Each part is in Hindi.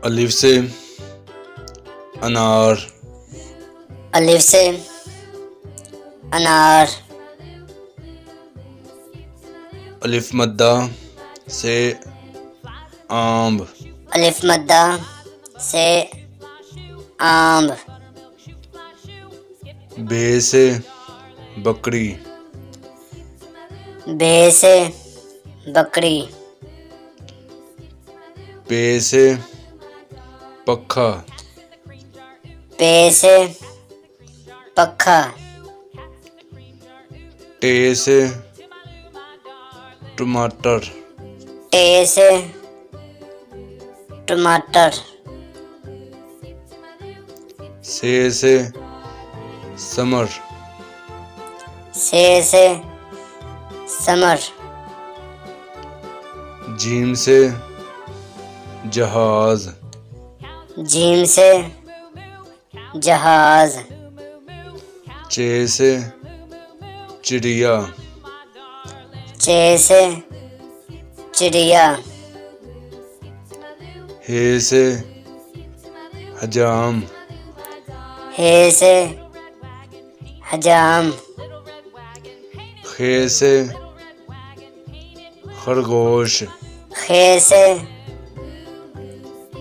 अलिफ से अनार, अलिफ से अनार। अलिफ मद्दा से आम्ब, अलिफ मद्दा से आम्ब। बे से बकरी, बे से बकरी। पे से पखा, पे से पखा। टे से टमाटर, टे से टमाटर। से समर, से समर। जीम से जहाज, जीम से जहाज। चे से चिड़िया, चे से चिड़िया। हे से हजाम, हे से हजाम। खे से खरगोश, खे से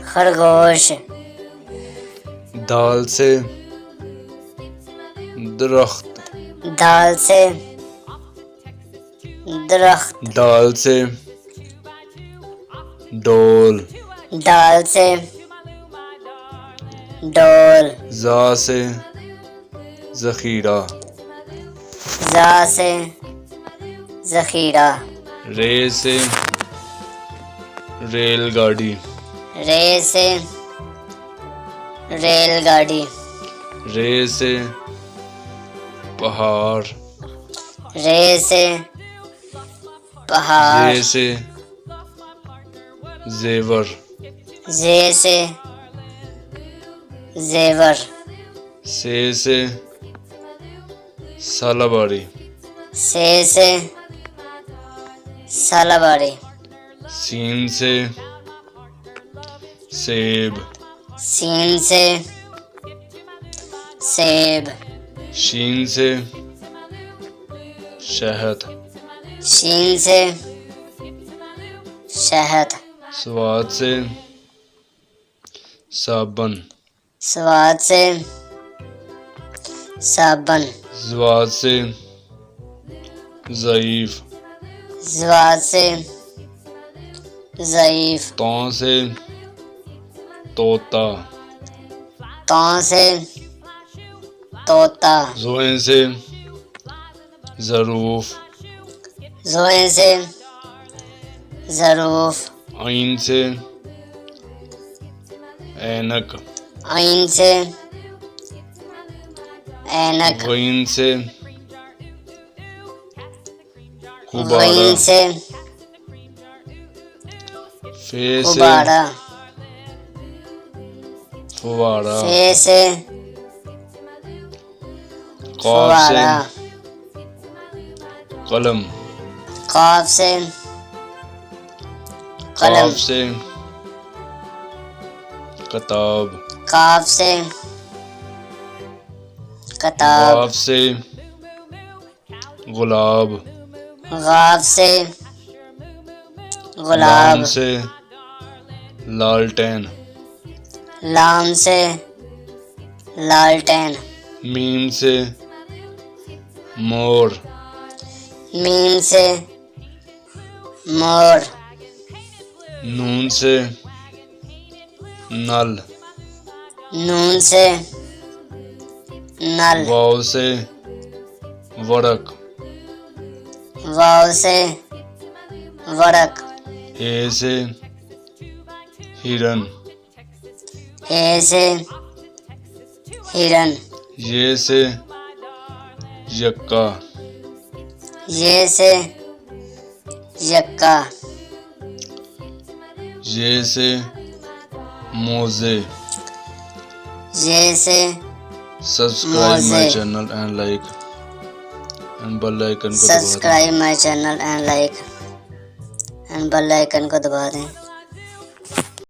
खरगोश। दाल से दरख्त, दाल से दरख्त। दाल से डोल, दाल से डोल। जा से जखीरा, जा से जखीरा। रे से रेलगाड़ी, रे से रेलगाड़ी। रे से पहाड़, रे से पहाड़। जे से जेवर, जे से जेवर। से सालाबारी, से सालाबारी। सीन से सेब, सीन से सेब। शीन से शहद, शीन से शहद। स्वाद से साबन, स्वाद से साबन। ज़वाद से ज़ईफ, ज़वाद से ज़ईफ। तौ से तोता, तौ से तोता। ज़ोए से ज़रूफ, ज़ोए से ज़रूफ। आइन से ऐनक, आइन से ऐनक। गईन से गुब्बारा, गईन से फे से गुब्बारा। फुवारा, फे से कॉफ से फुवारा। कलम, काफ से कलम। काफ से किताब, काफ से किताब। गाफ से गुलाब, गाफ से लाम गुलाब। से लालटेन, लाम से लालटेन। मीम से मोर, मीम से मोर। नून से नल, नून से नल। वाव से वरक, वाव से वरक। हे से हिरन, हे से हिरन। ये से यक्का, ये से यक्का। ये से मोजे। ये से सब्सक्राइब माय मोजे। Channel and like and bell icon को दबा दें। Subscribe my channel and like and bell icon को दबा दें।